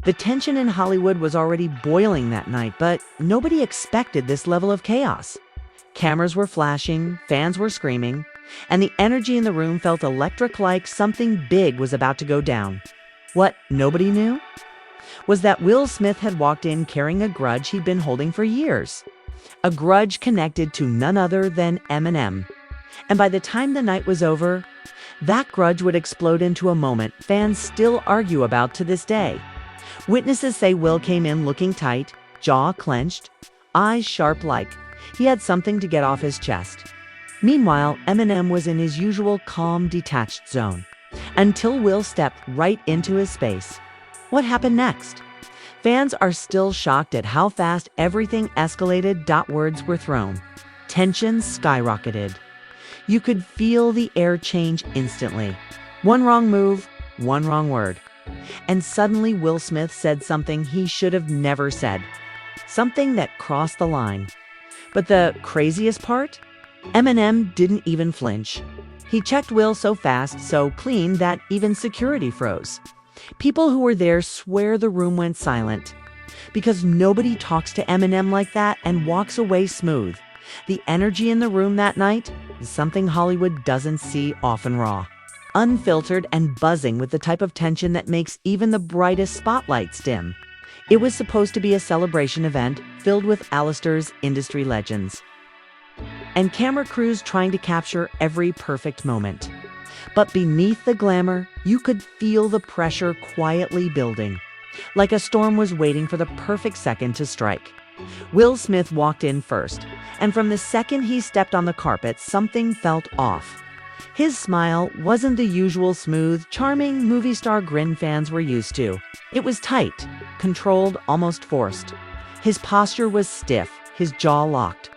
The tension in Hollywood was already boiling that night, but nobody expected this level of chaos. Cameras were flashing, fans were screaming, and the energy in the room felt electric, like something big was about to go down. What nobody knew was that Will Smith had walked in carrying a grudge he'd been holding for years. A grudge connected to none other than Eminem. And by the time the night was over, that grudge would explode into a moment fans still argue about to this day. Witnesses say Will came in looking tight, jaw clenched, eyes sharp, like he had something to get off his chest. Meanwhile, Eminem was in his usual calm, detached zone, until Will stepped right into his space. What happened next? Fans are still shocked at how fast everything escalated. Words were thrown. Tensions skyrocketed. You could feel the air change instantly. One wrong move, one wrong word. And suddenly Will Smith said something he should have never said. Something that crossed the line. But the craziest part? Eminem didn't even flinch. He checked Will so fast, so clean, that even security froze. People who were there swear the room went silent. Because nobody talks to Eminem like that and walks away smooth. The energy in the room that night is something Hollywood doesn't see often. Raw, unfiltered, and buzzing with the type of tension that makes even the brightest spotlights dim. It was supposed to be a celebration event filled with A-listers, industry legends, and camera crews trying to capture every perfect moment. But beneath the glamour, you could feel the pressure quietly building, like a storm was waiting for the perfect second to strike. Will Smith walked in first, and from the second he stepped on the carpet, something felt off. His smile wasn't the usual smooth, charming movie star grin fans were used to. It was tight, controlled, almost forced. His posture was stiff, his jaw locked.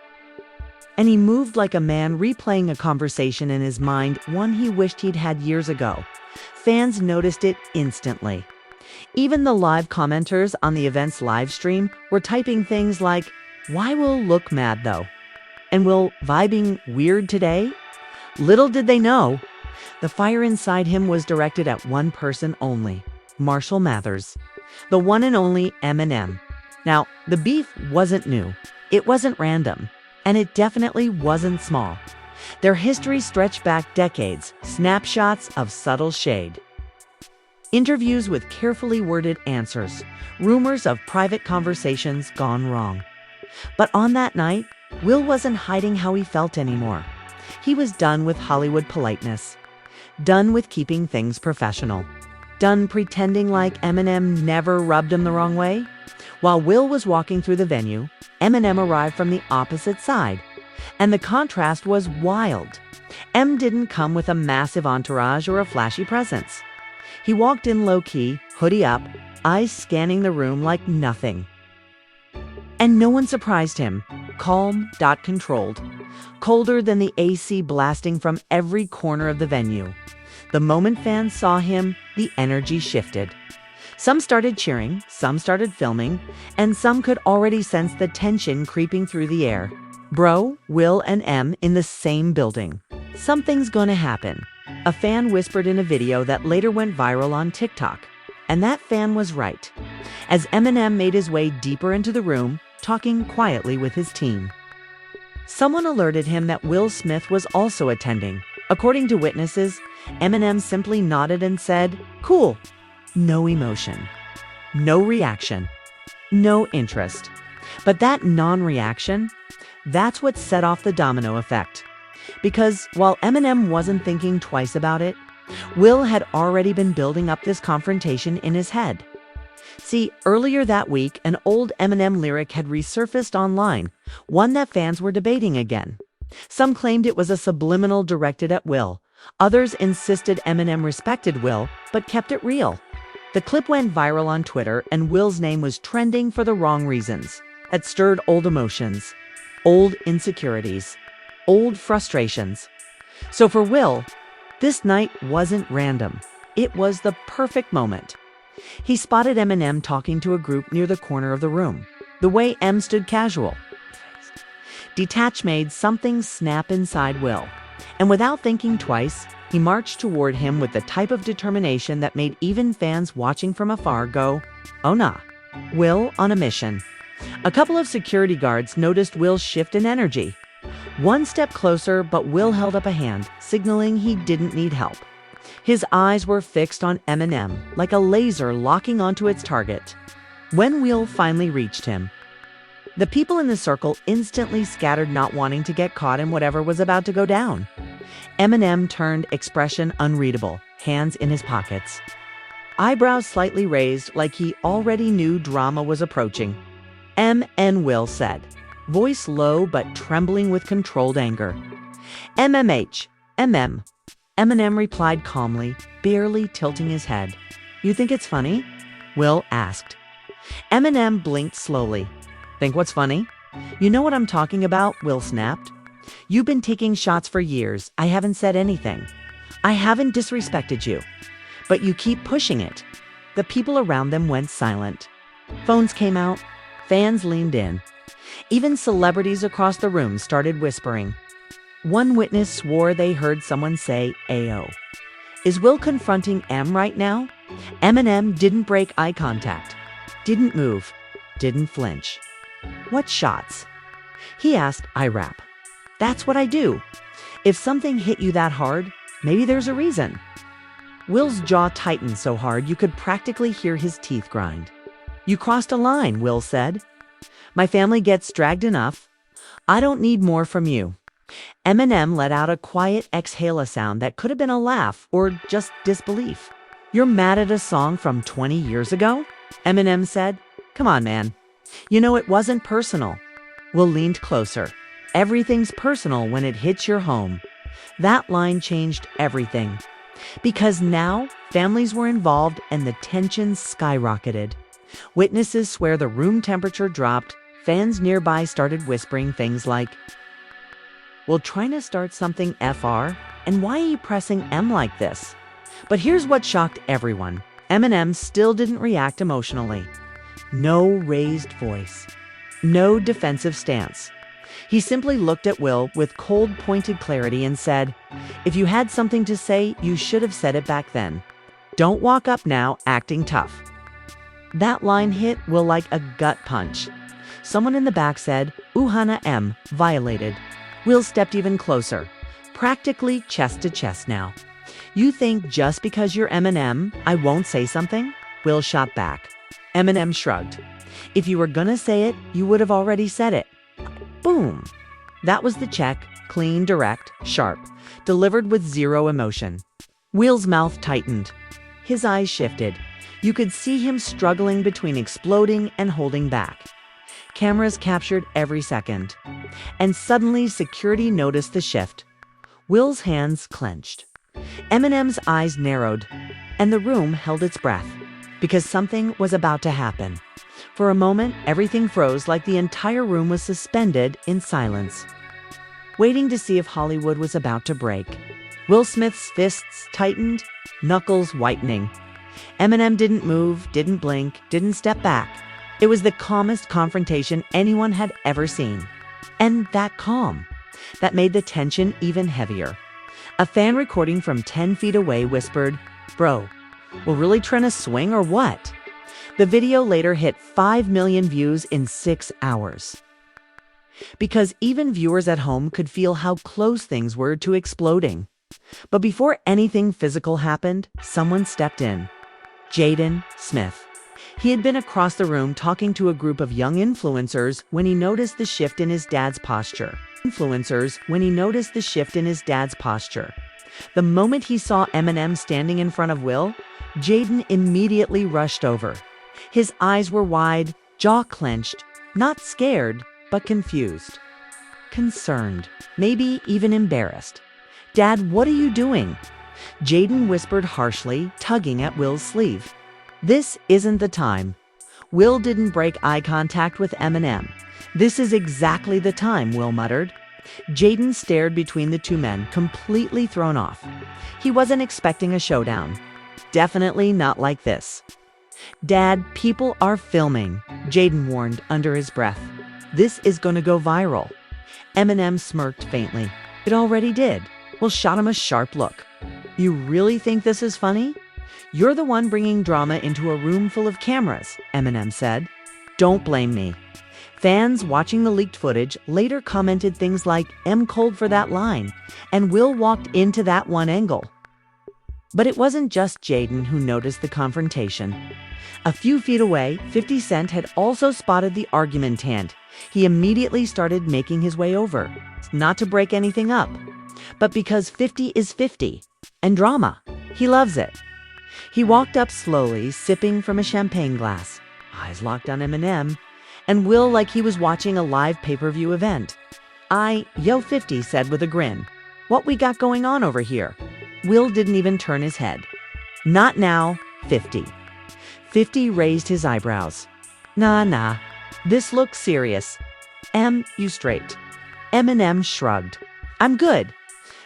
And he moved like a man replaying a conversation in his mind, one he wished he'd had years ago. Fans noticed it instantly. Even the live commenters on the event's live stream were typing things like, "Why Will look mad though?" And "Will vibing weird today?" Little did they know, the fire inside him was directed at one person only, Marshall Mathers, the one and only Eminem. Now, the beef wasn't new, it wasn't random, and it definitely wasn't small. Their history stretched back decades, snapshots of subtle shade. Interviews with carefully worded answers, rumors of private conversations gone wrong. But on that night, Will wasn't hiding how he felt anymore. He was done with Hollywood politeness, done with keeping things professional, done pretending like Eminem never rubbed him the wrong way. While Will was walking through the venue, Eminem arrived from the opposite side, and the contrast was wild. M didn't come with a massive entourage or a flashy presence. He walked in low-key, hoodie up, eyes scanning the room like nothing. And no one surprised him. Calm, controlled, colder than the AC blasting from every corner of the venue. The moment fans saw him, the energy shifted. Some started cheering, some started filming, and some could already sense the tension creeping through the air. Bro, Will, and M in the same building. Something's gonna happen. A fan whispered in a video that later went viral on TikTok. And that fan was right, as Eminem made his way deeper into the room, talking quietly with his team. Someone alerted him that Will Smith was also attending. According to witnesses, Eminem simply nodded and said, "Cool." No emotion, no reaction, no interest. But that non-reaction, that's what set off the domino effect. Because while Eminem wasn't thinking twice about it, Will had already been building up this confrontation in his head. See, earlier that week, an old Eminem lyric had resurfaced online, one that fans were debating again. Some claimed it was a subliminal directed at Will. Others insisted Eminem respected Will, but kept it real. The clip went viral on Twitter, and Will's name was trending for the wrong reasons. It stirred old emotions, old insecurities, old frustrations. So for Will, this night wasn't random. It was the perfect moment. He spotted Eminem talking to a group near the corner of the room. The way M stood casual, detached, made something snap inside Will. And without thinking twice, he marched toward him with the type of determination that made even fans watching from afar go, "Oh nah." Will on a mission. A couple of security guards noticed Will's shift in energy. One step closer, but Will held up a hand, signaling he didn't need help. His eyes were fixed on Eminem, like a laser locking onto its target. When Will finally reached him, the people in the circle instantly scattered, not wanting to get caught in whatever was about to go down. Eminem turned, expression unreadable, hands in his pockets. Eyebrows slightly raised, like he already knew drama was approaching. "M.N." Will said, voice low but trembling with controlled anger. "MMH, MM." Eminem replied calmly, barely tilting his head. "You think it's funny?" Will asked. Eminem blinked slowly. "Think what's funny?" "You know what I'm talking about," Will snapped. "You've been taking shots for years. I haven't said anything. I haven't disrespected you. But you keep pushing it." The people around them went silent. Phones came out. Fans leaned in. Even celebrities across the room started whispering. One witness swore they heard someone say, "Ayo." Is Will confronting M right now? Eminem didn't break eye contact. Didn't move. Didn't flinch. "What shots?" he asked IRAP. "That's what I do. If something hit you that hard, maybe there's a reason." Will's jaw tightened so hard you could practically hear his teeth grind. "You crossed a line," Will said. "My family gets dragged enough. I don't need more from you." Eminem let out a quiet exhale, sound that could have been a laugh or just disbelief. "You're mad at a song from 20 years ago?" Eminem said. "Come on, man. You know it wasn't personal." Will leaned closer. "Everything's personal when it hits your home." That line changed everything. Because now, families were involved and the tension skyrocketed. Witnesses swear the room temperature dropped. Fans nearby started whispering things like, "Well, trying to start something FR? And why are you pressing M like this?" But here's what shocked everyone. Eminem still didn't react emotionally. No raised voice. No defensive stance. He simply looked at Will with cold, pointed clarity and said, "If you had something to say, you should have said it back then. Don't walk up now acting tough." That line hit Will like a gut punch. Someone in the back said, "Uhana M, violated." Will stepped even closer, practically chest to chest now. "You think just because you're Eminem, I won't say something?" Will shot back. Eminem shrugged. "If you were gonna say it, you would have already said it." Boom. That was the check, clean, direct, sharp, delivered with zero emotion. Will's mouth tightened. His eyes shifted. You could see him struggling between exploding and holding back. Cameras captured every second. And suddenly security noticed the shift. Will's hands clenched. Eminem's eyes narrowed, and the room held its breath, because something was about to happen. For a moment, everything froze, like the entire room was suspended in silence, waiting to see if Hollywood was about to break. Will Smith's fists tightened, knuckles whitening. Eminem didn't move, didn't blink, didn't step back. It was the calmest confrontation anyone had ever seen. And that calm, that made the tension even heavier. A fan recording from 10 feet away whispered, "Bro, we're really trying to swing or what?" The video later hit 5 million views in 6 hours. Because even viewers at home could feel how close things were to exploding. But before anything physical happened, someone stepped in. Jaden Smith. He had been across the room talking to a group of young influencers when he noticed the shift in his dad's posture. The moment he saw Eminem standing in front of Will, Jaden immediately rushed over. His eyes were wide, jaw clenched, not scared, but confused. Concerned, maybe even embarrassed. "Dad, what are you doing?" Jaden whispered harshly, tugging at Will's sleeve. "This isn't the time." Will didn't break eye contact with Eminem. "This is exactly the time," Will muttered. Jaden stared between the two men, completely thrown off. He wasn't expecting a showdown. Definitely not like this. "Dad, people are filming," Jaden warned under his breath. "This is gonna go viral." Eminem smirked faintly. "It already did. Will shot him a sharp look. You really think this is funny? You're the one bringing drama into a room full of cameras, Eminem said. Don't blame me. Fans watching the leaked footage later commented things like, "M cold for that line," and Will walked into that one angle. But it wasn't just Jaden who noticed the confrontation. A few feet away, 50 Cent had also spotted the argument hand. He immediately started making his way over, not to break anything up, but because 50 is 50, and drama. He loves it. He walked up slowly, sipping from a champagne glass, eyes locked on Eminem, and Will like he was watching a live pay-per-view event. Yo 50 said with a grin. What we got going on over here? Will didn't even turn his head. Not now, 50. 50 raised his eyebrows. Nah, this looks serious. You straight. Eminem shrugged. I'm good.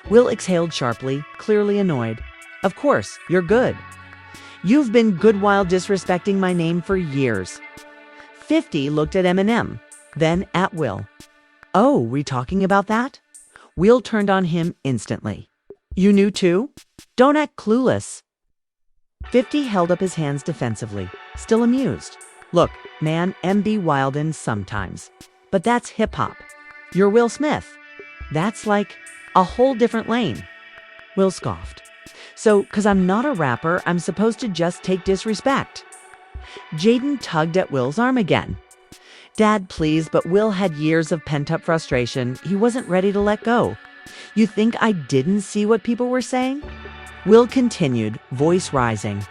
Will exhaled sharply, clearly annoyed. Of course, you're good. You've been good while disrespecting my name for years. 50 looked at Eminem, then at Will. Oh, we talking about that? Will turned on him instantly. You knew too? Don't act clueless. 50 held up his hands defensively, still amused. Look, man, M be wildin' sometimes. But that's hip-hop. You're Will Smith. That's like a whole different lane. Will scoffed. So, 'cause I'm not a rapper, I'm supposed to just take disrespect. Jaden tugged at Will's arm again. Dad, please, but Will had years of pent-up frustration. He wasn't ready to let go. You think I didn't see what people were saying? Will continued, voice rising.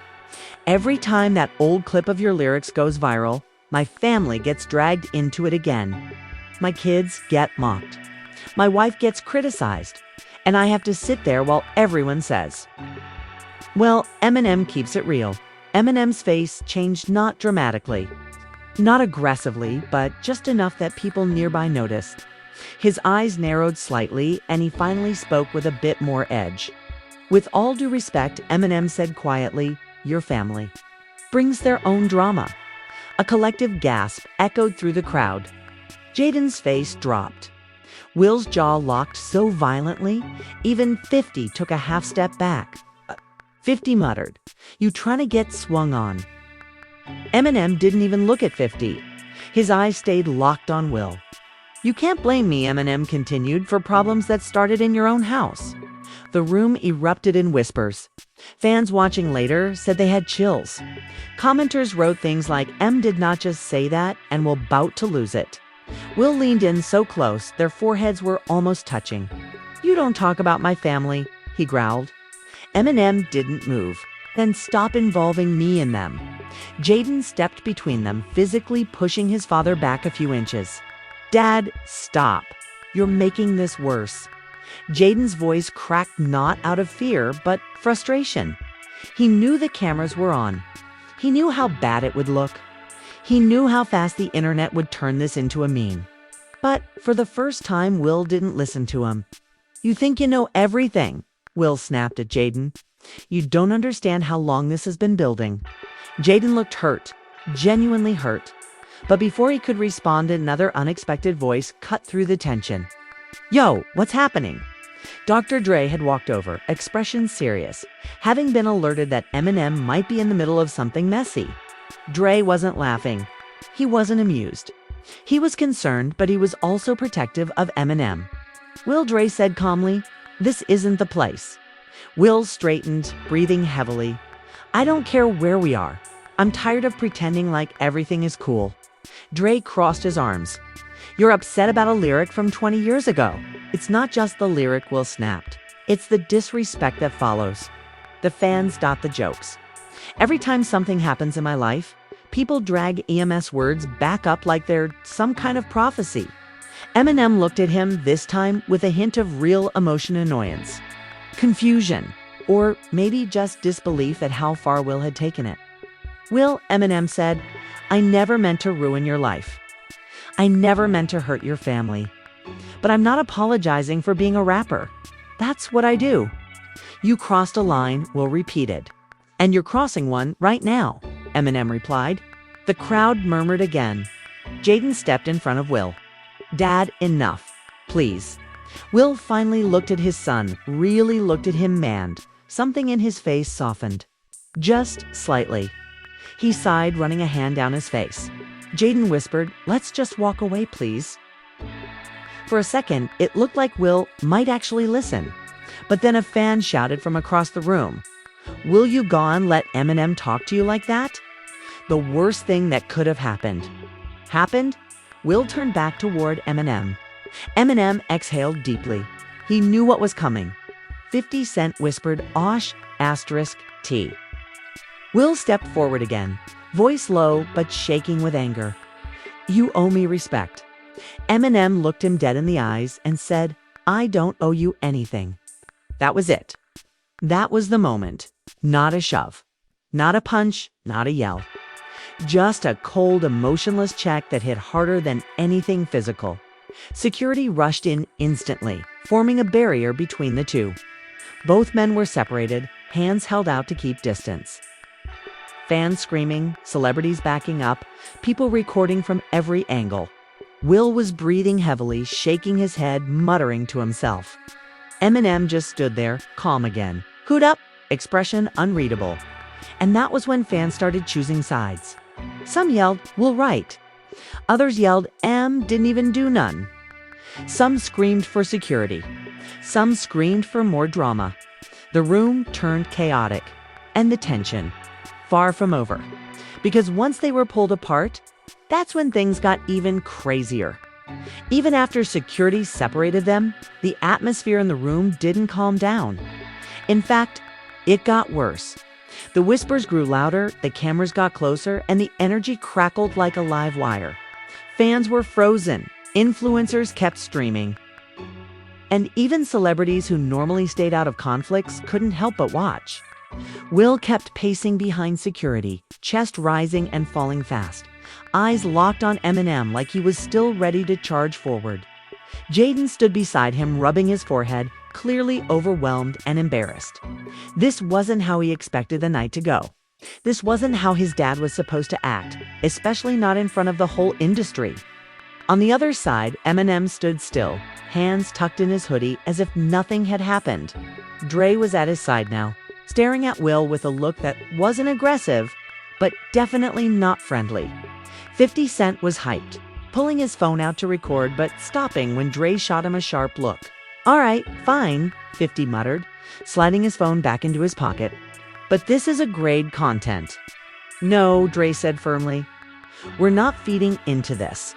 Every time that old clip of your lyrics goes viral, my family gets dragged into it again. My kids get mocked. My wife gets criticized. And I have to sit there while everyone says. Well, Eminem keeps it real. Eminem's face changed not dramatically. Not aggressively, but just enough that people nearby noticed. His eyes narrowed slightly, and he finally spoke with a bit more edge. With all due respect, Eminem said quietly, your family brings their own drama. A collective gasp echoed through the crowd. Jaden's face dropped. Will's jaw locked so violently, even 50 took a half step back. 50 muttered, you trying to get swung on. Eminem didn't even look at 50. His eyes stayed locked on Will. You can't blame me, Eminem continued, for problems that started in your own house. The room erupted in whispers. Fans watching later said they had chills. Commenters wrote things like, M did not just say that and will bout to lose it. Will leaned in so close, their foreheads were almost touching. You don't talk about my family, he growled. Eminem didn't move. Then stop involving me in them. Jaden stepped between them, physically pushing his father back a few inches. Dad, stop. You're making this worse. Jaden's voice cracked not out of fear, but frustration. He knew the cameras were on. He knew how bad it would look. He knew how fast the internet would turn this into a meme. But for the first time, Will didn't listen to him. You think you know everything, Will snapped at Jaden. You don't understand how long this has been building. Jaden looked hurt, genuinely hurt. But before he could respond, another unexpected voice cut through the tension. Yo, what's happening? Dr. Dre had walked over, expression serious, having been alerted that Eminem might be in the middle of something messy. Dre wasn't laughing. He wasn't amused. He was concerned, but he was also protective of Eminem. Will, Dre said calmly, this isn't the place. Will straightened, breathing heavily. I don't care where we are. I'm tired of pretending like everything is cool. Dre crossed his arms. You're upset about a lyric from 20 years ago. It's not just the lyric, Will snapped. It's the disrespect that follows. The fans got the jokes. Every time something happens in my life, people drag EMS words back up like they're some kind of prophecy. Eminem looked at him, this time with a hint of real emotion annoyance. Confusion, or maybe just disbelief at how far Will had taken it. Will, Eminem said, I never meant to ruin your life. I never meant to hurt your family. But I'm not apologizing for being a rapper. That's what I do. You crossed a line, Will repeated. And you're crossing one right now, Eminem replied. The crowd murmured again. Jaden stepped in front of Will. Dad, enough, please. Will finally looked at his son, really looked at him, and something in his face softened. Just slightly. He sighed, running a hand down his face. Jaden whispered, "Let's just walk away, please." For a second, it looked like Will might actually listen. But then a fan shouted from across the room, "Will you go and let Eminem talk to you like that?" The worst thing that could have happened. Happened? Will turned back toward Eminem. Eminem exhaled deeply. He knew what was coming. 50 Cent whispered, "Osh, asterisk, T." Will stepped forward again, voice low but shaking with anger. "You owe me respect." Eminem looked him dead in the eyes and said, "I don't owe you anything." That was it. That was the moment. Not a shove. Not a punch, not a yell. Just a cold, emotionless check that hit harder than anything physical. Security rushed in instantly, forming a barrier between the two. Both men were separated, hands held out to keep distance. Fans screaming, celebrities backing up, people recording from every angle. Will was breathing heavily, shaking his head, muttering to himself. Eminem just stood there, calm again. Hood up, expression unreadable. And that was when fans started choosing sides. Some yelled, "Will right." Others yelled, "Em didn't even do none." Some screamed for security. Some screamed for more drama. The room turned chaotic. And the tension. Far from over. Because once they were pulled apart, that's when things got even crazier. Even after security separated them, the atmosphere in the room didn't calm down. In fact, it got worse. The whispers grew louder, the cameras got closer, and the energy crackled like a live wire. Fans were frozen. Influencers kept streaming. And even celebrities who normally stayed out of conflicts couldn't help but watch. Will kept pacing behind security, chest rising and falling fast, eyes locked on Eminem like he was still ready to charge forward. Jaden stood beside him, rubbing his forehead, clearly overwhelmed and embarrassed. This wasn't how he expected the night to go. This wasn't how his dad was supposed to act, especially not in front of the whole industry. On the other side, Eminem stood still, hands tucked in his hoodie as if nothing had happened. Dre was at his side now, staring at Will with a look that wasn't aggressive, but definitely not friendly. 50 Cent was hyped, pulling his phone out to record but stopping when Dre shot him a sharp look. "All right, fine," 50 muttered, sliding his phone back into his pocket. "But this is a grade content." "No," Dre said firmly. "We're not feeding into this."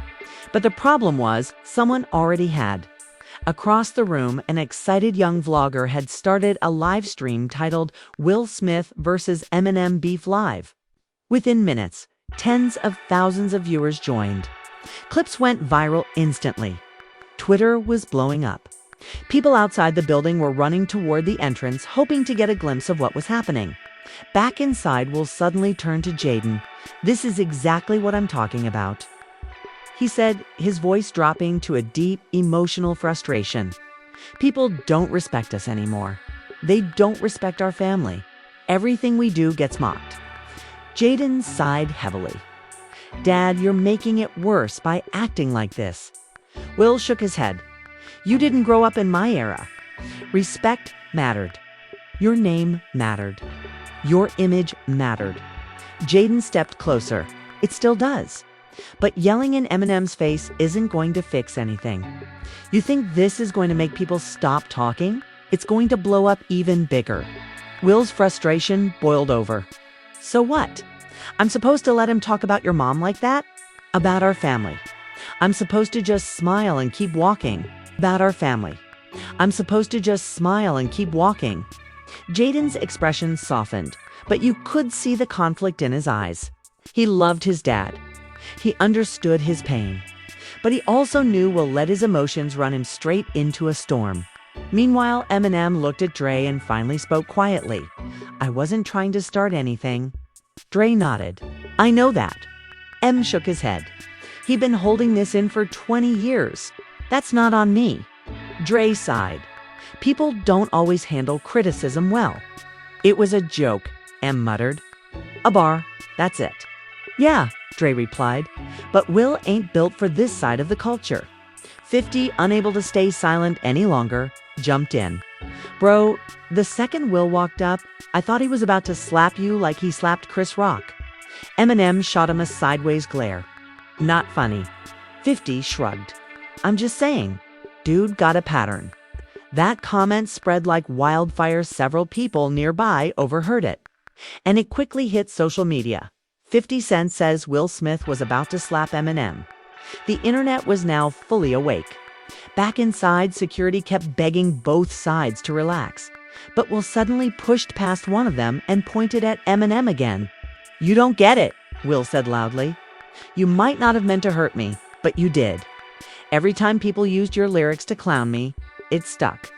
But the problem was, someone already had. Across the room, an excited young vlogger had started a live stream titled Will Smith vs. Eminem Beef Live. Within minutes, tens of thousands of viewers joined. Clips went viral instantly. Twitter was blowing up. People outside the building were running toward the entrance, hoping to get a glimpse of what was happening. Back inside, Will suddenly turned to Jaden. "This is exactly what I'm talking about," he said, his voice dropping to a deep, emotional frustration. "People don't respect us anymore. They don't respect our family. Everything we do gets mocked." Jaden sighed heavily. "Dad, you're making it worse by acting like this." Will shook his head. "You didn't grow up in my era. Respect mattered. Your name mattered. Your image mattered." Jaden stepped closer. "It still does. But yelling in Eminem's face isn't going to fix anything. You think this is going to make people stop talking? It's going to blow up even bigger." Will's frustration boiled over. "So what? I'm supposed to let him talk about your mom like that? About our family. I'm supposed to just smile and keep walking. About our family. I'm supposed to just smile and keep walking." Jaden's expression softened, but you could see the conflict in his eyes. He loved his dad. He understood his pain. But he also knew Will let his emotions run him straight into a storm. Meanwhile, Eminem looked at Dre and finally spoke quietly. "I wasn't trying to start anything." Dre nodded. "I know that." Em shook his head. "He'd been holding this in for 20 years. That's not on me." Dre sighed. "People don't always handle criticism well." "It was a joke," Em muttered. "A bar, that's it." "Yeah," Dre replied, "but Will ain't built for this side of the culture." 50, unable to stay silent any longer, jumped in. Bro, the second Will walked up, I thought he was about to slap you like he slapped Chris Rock. Eminem shot him a sideways glare. Not funny. 50 shrugged. I'm just saying, dude got a pattern. That comment spread like wildfire. Several people nearby overheard it. And it quickly hit social media. 50 Cent says Will Smith was about to slap Eminem. The internet was now fully awake. Back inside, security kept begging both sides to relax. But Will suddenly pushed past one of them and pointed at Eminem again. You don't get it, Will said loudly. You might not have meant to hurt me, but you did. Every time people used your lyrics to clown me, it stuck.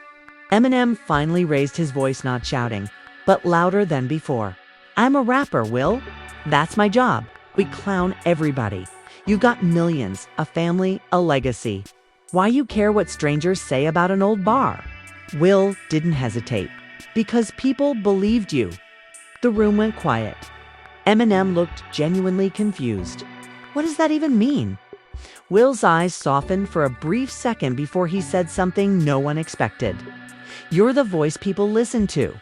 Eminem finally raised his voice, not shouting, but louder than before. I'm a rapper, Will. That's my job. We clown everybody. You've got millions, a family, a legacy. Why you care what strangers say about an old bar? Will didn't hesitate. Because people believed you. The room went quiet. Eminem looked genuinely confused. What does that even mean? Will's eyes softened for a brief second before he said something no one expected. You're the voice people listen to.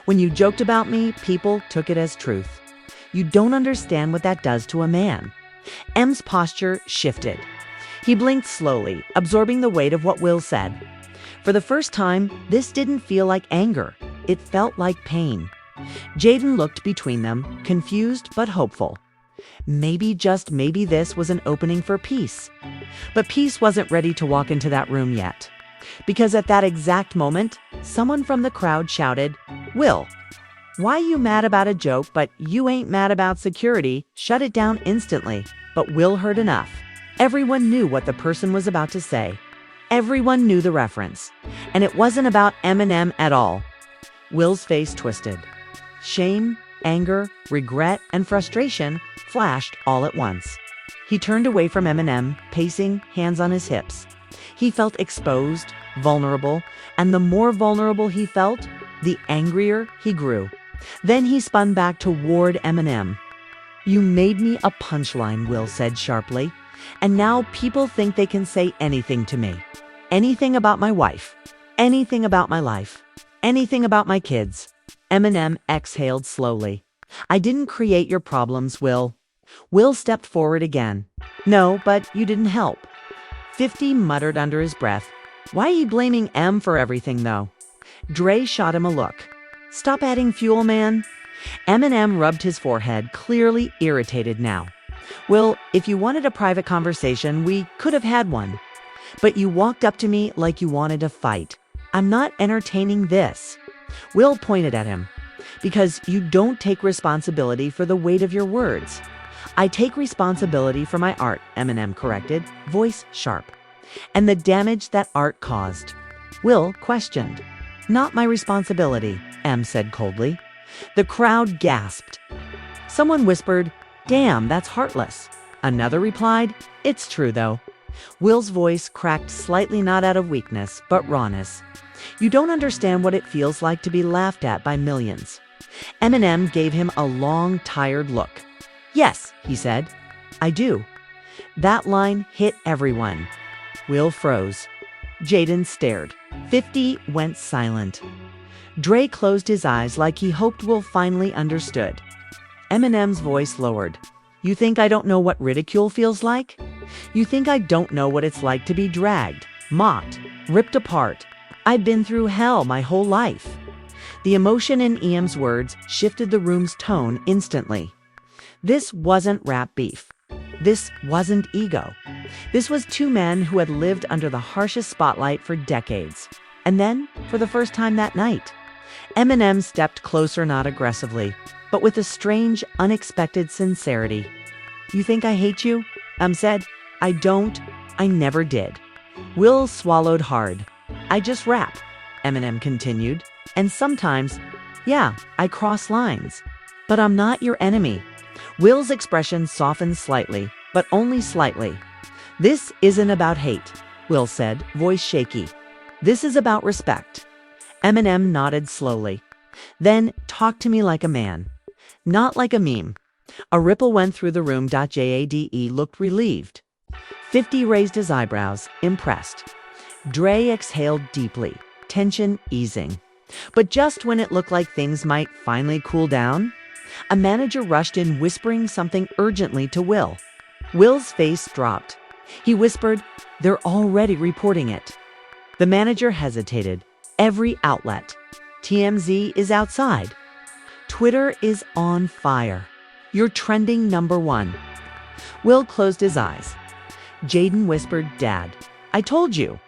When you joked about me, people took it as truth. You don't understand what that does to a man. M's posture shifted. He blinked slowly, absorbing the weight of what Will said. For the first time, this didn't feel like anger. It felt like pain. Jaden looked between them, confused but hopeful. Maybe, just maybe, this was an opening for peace. But peace wasn't ready to walk into that room yet. Because at that exact moment, someone from the crowd shouted, Will, why you mad about a joke but you ain't mad about security? Shut it down instantly. But Will heard enough. Everyone knew what the person was about to say. Everyone knew the reference. And it wasn't about Eminem at all. Will's face twisted. Shame, anger, regret, and frustration flashed all at once. He turned away from Eminem, pacing, hands on his hips. He felt exposed, vulnerable, and the more vulnerable he felt, the angrier he grew. Then he spun back toward Eminem. You made me a punchline, Will said sharply. And now people think they can say anything to me. Anything about my wife. Anything about my life. Anything about my kids. Eminem exhaled slowly. I didn't create your problems, Will. Will stepped forward again. No, but you didn't help. 50 muttered under his breath. Why are you blaming M for everything, though? Dre shot him a look. Stop adding fuel, man. Eminem rubbed his forehead, clearly irritated now. Will, if you wanted a private conversation, we could have had one. But you walked up to me like you wanted to fight. I'm not entertaining this. Will pointed at him. Because you don't take responsibility for the weight of your words. I take responsibility for my art, Eminem corrected, voice sharp. And the damage that art caused. Will questioned. Not my responsibility, M said coldly. The crowd gasped. Someone whispered, damn, that's heartless. Another replied, it's true though. Will's voice cracked slightly, not out of weakness, but rawness. You don't understand what it feels like to be laughed at by millions. Eminem gave him a long, tired look. Yes, he said. I do. That line hit everyone. Will froze. Jaden stared. 50 went silent. Dre closed his eyes like he hoped Will finally understood. Eminem's voice lowered. You think I don't know what ridicule feels like? You think I don't know what it's like to be dragged, mocked, ripped apart? I've been through hell my whole life. The emotion in Em's words shifted the room's tone instantly. This wasn't rap beef. This wasn't ego. This was two men who had lived under the harshest spotlight for decades. And then, for the first time that night, Eminem stepped closer, not aggressively, but with a strange, unexpected sincerity. You think I hate you? Said. I don't. I never did. Will swallowed hard. I just rap, Eminem continued. And sometimes, yeah, I cross lines. But I'm not your enemy. Will's expression softened slightly, but only slightly. This isn't about hate, Will said, voice shaky. This is about respect. Eminem nodded slowly. Then talk to me like a man, not like a meme. A ripple went through the room. Jade looked relieved. 50 raised his eyebrows, impressed. Dre exhaled deeply, tension easing. But just when it looked like things might finally cool down, a manager rushed in whispering something urgently to Will. Will's face dropped. He whispered, "They're already reporting it." The manager hesitated. Every outlet. TMZ is outside. Twitter is on fire. You're trending #1. Will closed his eyes. Jaden whispered, "Dad, I told you."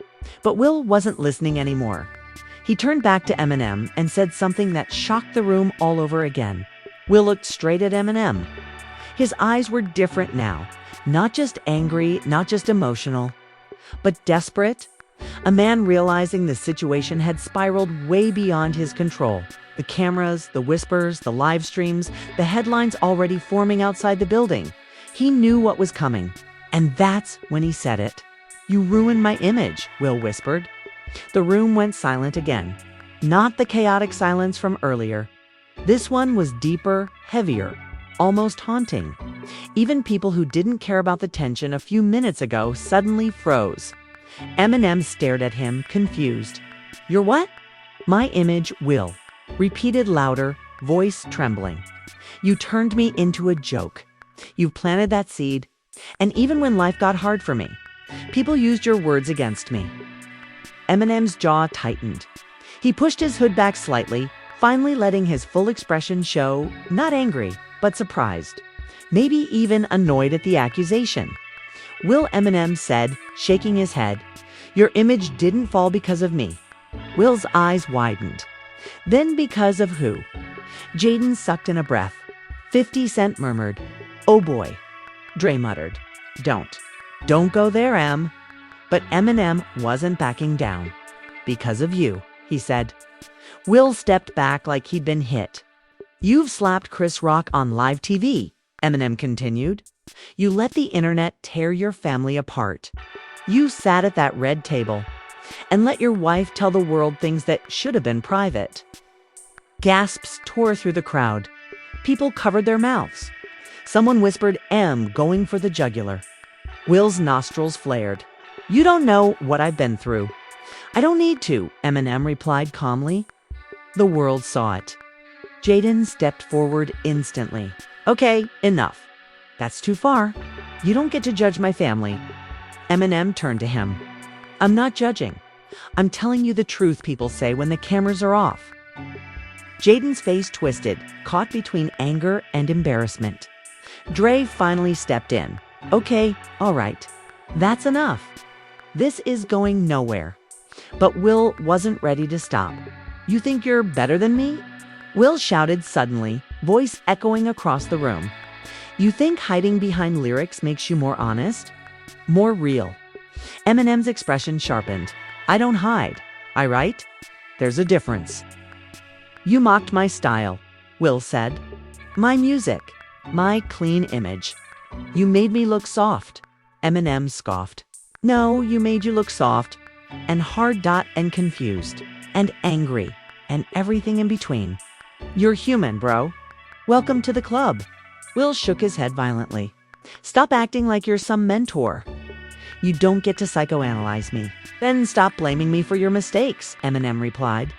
But Will wasn't listening anymore. He turned back to Eminem and said something that shocked the room all over again. Will looked straight at Eminem. His eyes were different now. Not just angry, not just emotional, but desperate. A man realizing the situation had spiraled way beyond his control. The cameras, the whispers, the live streams, the headlines already forming outside the building. He knew what was coming. And that's when he said it. "You ruined my image," Will whispered. The room went silent again. Not the chaotic silence from earlier. This one was deeper, heavier, almost haunting. Even people who didn't care about the tension a few minutes ago suddenly froze. Eminem stared at him, confused. "You're what?" "My image, Will," repeated louder, voice trembling. "You turned me into a joke. You've planted that seed. And even when life got hard for me, people used your words against me." Eminem's jaw tightened. He pushed his hood back slightly, finally letting his full expression show, not angry, but surprised. Maybe even annoyed at the accusation. Will Eminem said, shaking his head, "Your image didn't fall because of me." Will's eyes widened. "Then because of who?" Jaden sucked in a breath. 50 Cent murmured, "Oh boy." Dre muttered, Don't go there, Em." But Eminem wasn't backing down. "Because of you," he said. Will stepped back like he'd been hit. "You've slapped Chris Rock on live TV," Eminem continued. "You let the internet tear your family apart. You sat at that red table and let your wife tell the world things that should have been private." Gasps tore through the crowd. People covered their mouths. Someone whispered, "M, going for the jugular." Will's nostrils flared. "You don't know what I've been through." "I don't need to," Eminem replied calmly. The world saw it. Jaden stepped forward instantly. "Okay, enough. That's too far. You don't get to judge my family." Eminem turned to him. "I'm not judging. I'm telling you the truth people say when the cameras are off." Jaden's face twisted, caught between anger and embarrassment. Dre finally stepped in. "Okay, all right. That's enough. This is going nowhere." But Will wasn't ready to stop. "You think you're better than me?" Will shouted suddenly, voice echoing across the room. "You think hiding behind lyrics makes you more honest? More real?" Eminem's expression sharpened. "I don't hide. I write. There's a difference." "You mocked my style," Will said. "My music. My clean image. You made me look soft." Eminem scoffed. "No, you made you look soft and hard and confused and angry and everything in between. You're human, bro. Welcome to the club." Will shook his head violently. "Stop acting like you're some mentor. You don't get to psychoanalyze me." "Then stop blaming me for your mistakes," Eminem replied.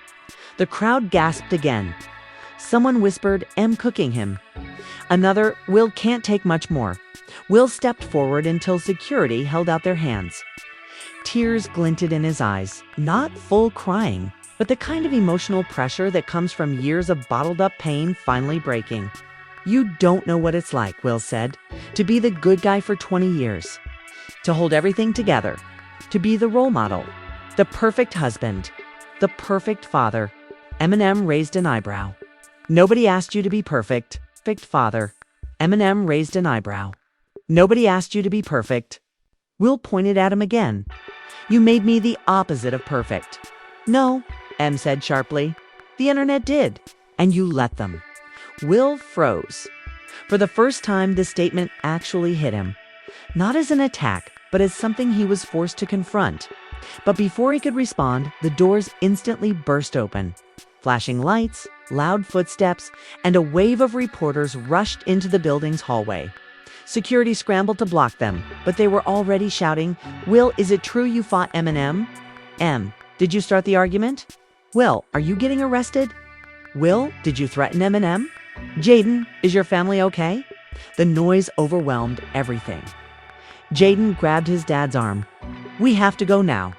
The crowd gasped again. Someone whispered, "M cooking him." Another, "Will can't take much more." Will stepped forward until security held out their hands. Tears glinted in his eyes, not full crying, but the kind of emotional pressure that comes from years of bottled-up pain finally breaking. "You don't know what it's like," Will said, "to be the good guy for 20 years. To hold everything together. To be the role model. The perfect husband. The perfect father." Eminem raised an eyebrow. "Nobody asked you to be perfect. Perfect father." Eminem raised an eyebrow. "Nobody asked you to be perfect." Will pointed at him again. "You made me the opposite of perfect." "No," M said sharply. "The internet did. And you let them." Will froze. For the first time, this statement actually hit him. Not as an attack, but as something he was forced to confront. But before he could respond, the doors instantly burst open. Flashing lights, loud footsteps, and a wave of reporters rushed into the building's hallway. Security scrambled to block them, but they were already shouting, "Will, is it true you fought Eminem? Em, did you start the argument? Will, are you getting arrested? Will, did you threaten Eminem? Jaden, is your family okay?" The noise overwhelmed everything. Jaden grabbed his dad's arm. "We have to go now."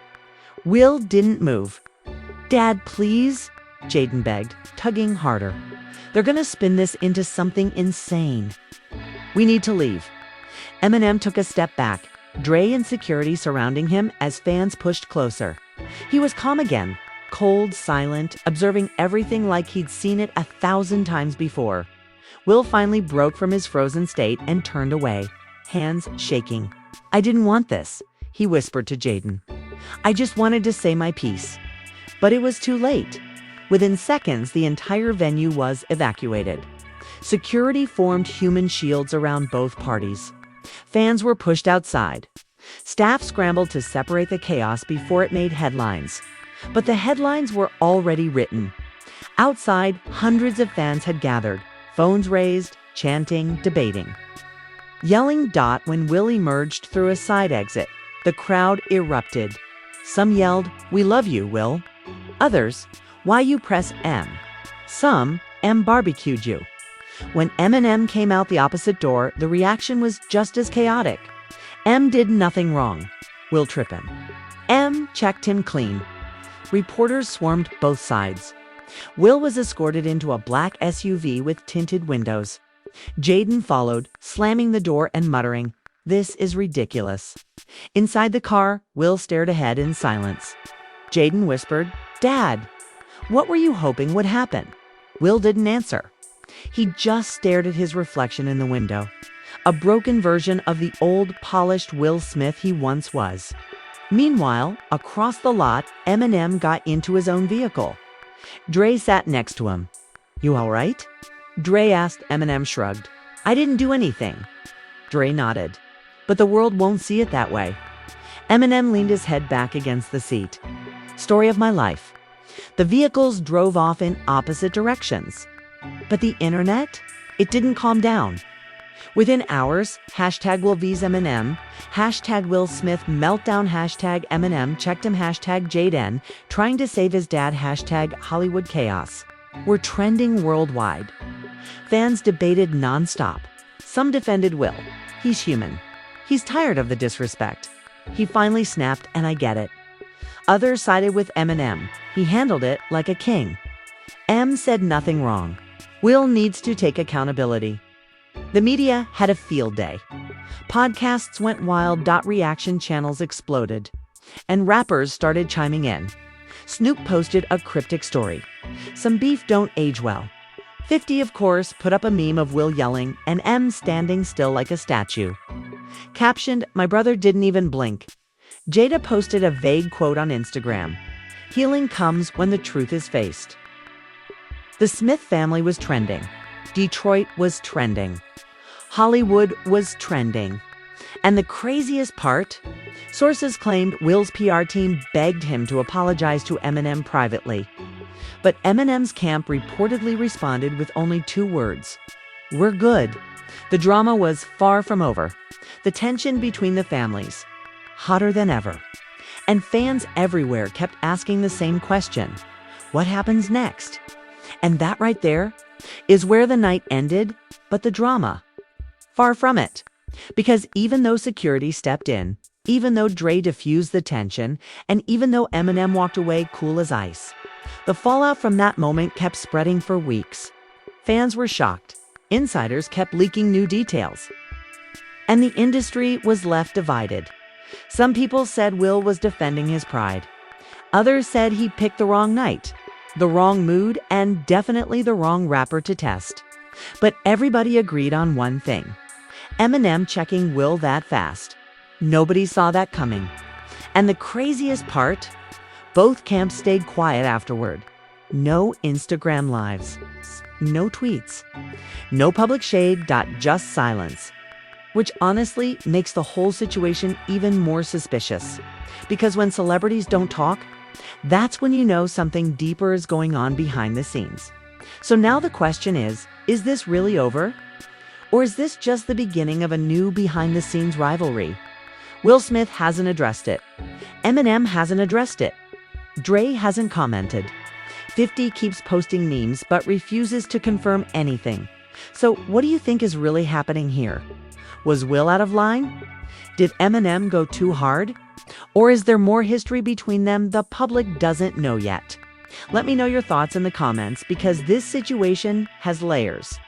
Will didn't move. "Dad, please," Jaden begged, tugging harder. "They're gonna spin this into something insane. We need to leave." Eminem took a step back, Dre and security surrounding him as fans pushed closer. He was calm again, cold, silent, observing everything like he'd seen it 1,000 times before. Will finally broke from his frozen state and turned away, hands shaking. "I didn't want this," he whispered to Jaden. "I just wanted to say my piece." But it was too late. Within seconds, the entire venue was evacuated. Security formed human shields around both parties. Fans were pushed outside. Staff scrambled to separate the chaos before it made headlines. But the headlines were already written. Outside, hundreds of fans had gathered, phones raised, chanting, debating. Yelling "Dot" when Will emerged through a side exit. The crowd erupted. Some yelled, "We love you, Will." Others, "Why you press M?" Some, "M barbecued you." When Eminem came out the opposite door, the reaction was just as chaotic. M did nothing wrong. Will trip him. M checked him clean. Reporters swarmed both sides. Will was escorted into a black SUV with tinted windows. Jaden followed, slamming the door and muttering, "This is ridiculous." Inside the car, Will stared ahead in silence. Jaden whispered, "Dad, what were you hoping would happen?" Will didn't answer. He just stared at his reflection in the window, a broken version of the old, polished Will Smith he once was. Meanwhile, across the lot, Eminem got into his own vehicle. Dre sat next to him. "You all right?" Dre asked. Eminem shrugged. "I didn't do anything." Dre nodded. "But the world won't see it that way." Eminem leaned his head back against the seat. "Story of my life." The vehicles drove off in opposite directions. But the internet? It didn't calm down. Within hours, #WillVsEminem, #Will Smith meltdown, #Eminem checked him, #Jaden, trying to save his dad, #Hollywood chaos, were trending worldwide. Fans debated nonstop. Some defended Will. He's human. He's tired of the disrespect. He finally snapped, and I get it. Others sided with Eminem. He handled it like a king. M said nothing wrong. Will needs to take accountability. The media had a field day. Podcasts went wild. Reaction channels exploded. And rappers started chiming in. Snoop posted a cryptic story. "Some beef don't age well." 50, of course, put up a meme of Will yelling and M standing still like a statue. Captioned, "My brother didn't even blink." Jada posted a vague quote on Instagram. "Healing comes when the truth is faced." The Smith family was trending. Detroit was trending. Hollywood was trending. And the craziest part? Sources claimed Will's PR team begged him to apologize to Eminem privately. But Eminem's camp reportedly responded with only 2 words. "We're good." The drama was far from over. The tension between the families, hotter than ever. And fans everywhere kept asking the same question. What happens next? And that right there is where the night ended, but the drama. Far from it. Because even though security stepped in, even though Dre diffused the tension, and even though Eminem walked away cool as ice, the fallout from that moment kept spreading for weeks. Fans were shocked. Insiders kept leaking new details. And the industry was left divided. Some people said Will was defending his pride. Others said he picked the wrong night, the wrong mood, and definitely the wrong rapper to test. But everybody agreed on one thing. Eminem checking Will that fast. Nobody saw that coming. And the craziest part? Both camps stayed quiet afterward. No Instagram lives. No tweets. No public shade. Just silence. Which honestly makes the whole situation even more suspicious. Because when celebrities don't talk, that's when you know something deeper is going on behind the scenes. So now the question is this really over? Or is this just the beginning of a new behind-the-scenes rivalry? Will Smith hasn't addressed it. Eminem hasn't addressed it. Dre hasn't commented. 50 keeps posting memes but refuses to confirm anything. So what do you think is really happening here? Was Will out of line? Did Eminem go too hard? Or is there more history between them the public doesn't know yet? Let me know your thoughts in the comments because this situation has layers.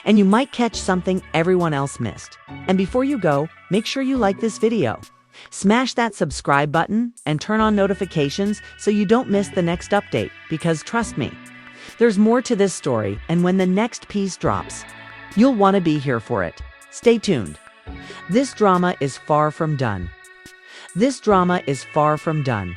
And you might catch something everyone else missed. And before you go, make sure you like this video. Smash that subscribe button and turn on notifications so you don't miss the next update because trust me, there's more to this story and when the next piece drops, you'll want to be here for it. Stay tuned. This drama is far from done. This drama is far from done.